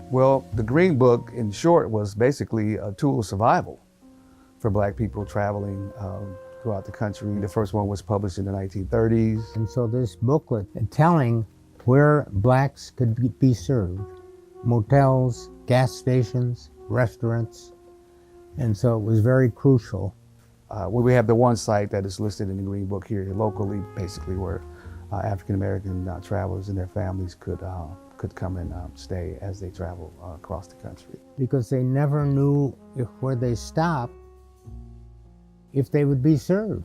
Well, the Green Book, in short, was basically a tool of survival for Black people traveling throughout the country. The first one was published in the 1930s. And so this booklet telling where Blacks could be served, motels, gas stations, restaurants, and so it was very crucial. We have the one site that is listed in the Green Book here locally, basically where African-American travelers and their families could come and stay as they travel across the country. Because they never knew if where they stopped, if they would be served.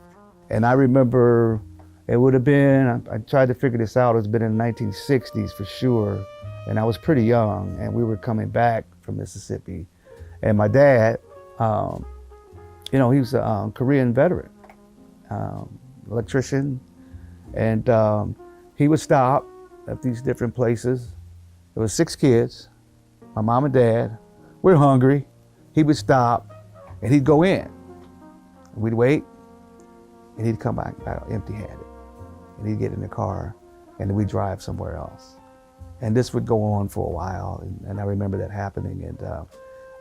And I remember it would have been, I tried to figure this out, it's been in the 1960s for sure, and I was pretty young, and we were coming back from Mississippi, and my dad, he was a Korean veteran, electrician, and he would stop at these different places. There was 6 kids, my mom and dad. We're hungry. He would stop, and he'd go in. We'd wait, and he'd come back empty-handed. And he'd get in the car, and then we'd drive somewhere else. And this would go on for a while, and I remember that happening. And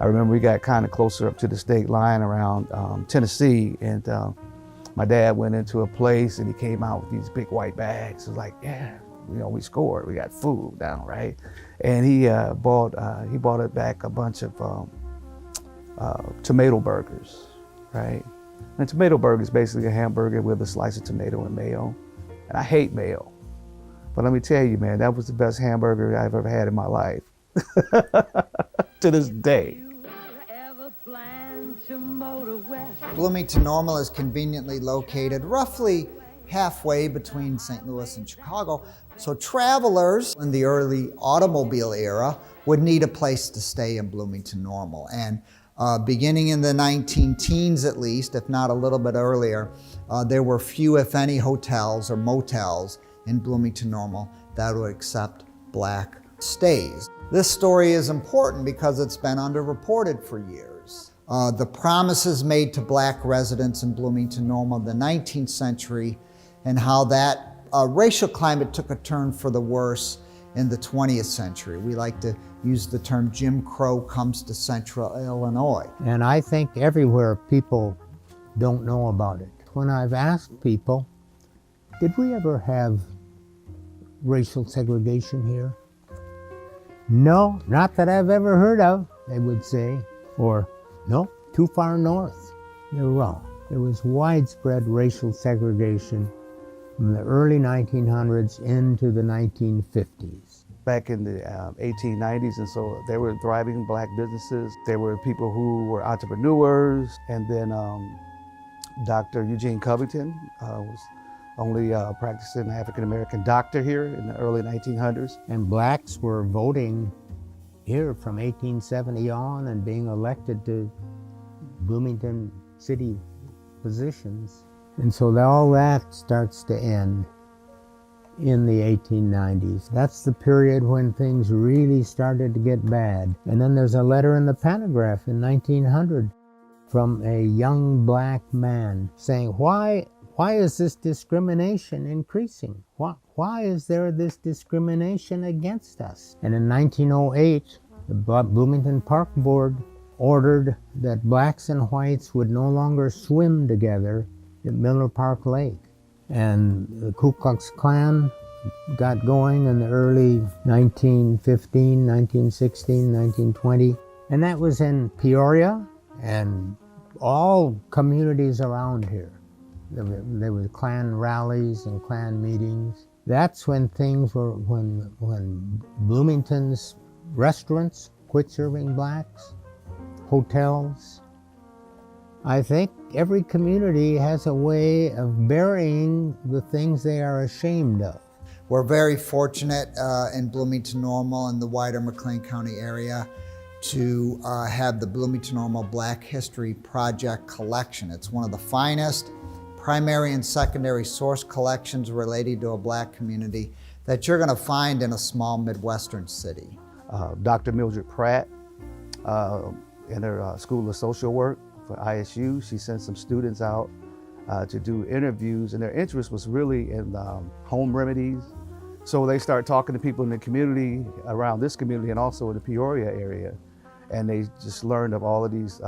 I remember we got kind of closer up to the state line around Tennessee, and my dad went into a place, and he came out with these big white bags. It was like, yeah, we scored. We got food now, right? And he bought it back a bunch of tomato burgers, right? And a tomato burger is basically a hamburger with a slice of tomato and mayo. And I hate mayo. But let me tell you, man, that was the best hamburger I've ever had in my life. To this day. Bloomington Normal is conveniently located roughly halfway between St. Louis and Chicago. So travelers in the early automobile era would need a place to stay in Bloomington Normal. And beginning in the 19-teens at least, if not a little bit earlier, there were few, if any, hotels or motels in Bloomington Normal that would accept Black stays. This story is important because it's been underreported for years. The promises made to Black residents in Bloomington Normal in the 19th century and how that racial climate took a turn for the worse in the 20th century. We like to use the term Jim Crow comes to central Illinois. And I think everywhere people don't know about it. When I've asked people, did we ever have racial segregation here? No, not that I've ever heard of, they would say. Or, no, too far north. You're wrong. There was widespread racial segregation from the early 1900s into the 1950s. Back in the 1890s, and so there were thriving Black businesses. There were people who were entrepreneurs, and then Dr. Eugene Covington was only practicing African-American doctor here in the early 1900s. And Blacks were voting here from 1870 on and being elected to Bloomington city positions. And so all that starts to end in the 1890s. That's the period when things really started to get bad. And then there's a letter in the Pantograph in 1900 from a young Black man saying, why is this discrimination increasing? Why is there this discrimination against us? And in 1908, the Bloomington Park Board ordered that Blacks and whites would no longer swim together at Miller Park Lake. And the Ku Klux Klan got going in the early 1915, 1916, 1920. And that was in Peoria and all communities around here. There were Klan rallies and Klan meetings. That's when things were, when Bloomington's restaurants quit serving Blacks, hotels. I think every community has a way of burying the things they are ashamed of. We're very fortunate in Bloomington Normal and the wider McLean County area to have the Bloomington Normal Black History Project collection. It's one of the finest primary and secondary source collections related to a Black community that you're going to find in a small Midwestern city. Dr. Mildred Pratt, in her School of Social Work for ISU, she sent some students out to do interviews, and their interest was really in home remedies So they start talking to people in the community, around this community and also in the Peoria area. And they just learned of all of these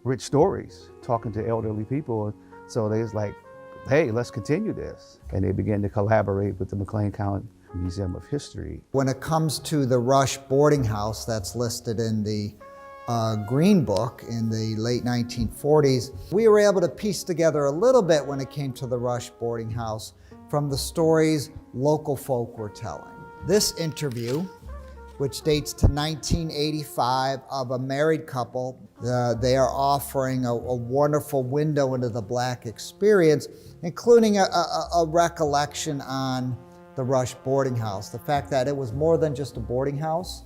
rich stories, talking to elderly people. So they was like, hey, let's continue this. And they began to collaborate with the McLean County Museum of History. When it comes to the Rush boarding house that's listed in the Green Book in the late 1940s, we were able to piece together a little bit when it came to the Rush boarding house from the stories local folk were telling. This interview, which dates to 1985, of a married couple. They are offering a wonderful window into the Black experience, including a recollection on the Rush boarding house. The fact that it was more than just a boarding house.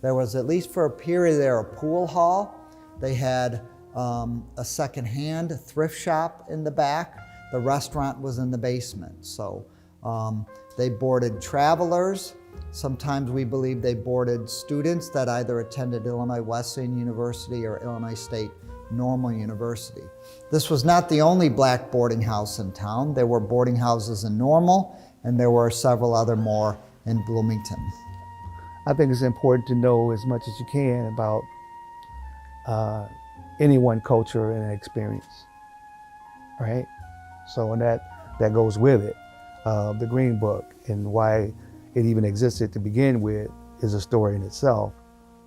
There was, at least for a period there, a pool hall. They had a second-hand thrift shop in the back. The restaurant was in the basement. So they boarded travelers. Sometimes we believe they boarded students that either attended Illinois Wesleyan University or Illinois State Normal University. This was not the only Black boarding house in town. There were boarding houses in Normal, and there were several other more in Bloomington. I think it's important to know as much as you can about any one culture and experience, right? So and that goes with it. The Green Book and why it even existed to begin with is a story in itself,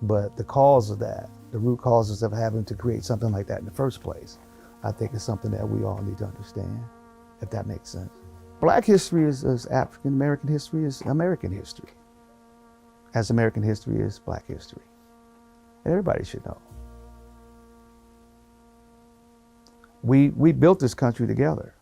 but the cause of that, the root causes of having to create something like that in the first place, I think is something that we all need to understand, if that makes sense. Black history is African American history is American history, as American history is Black history. And everybody should know. We built this country together.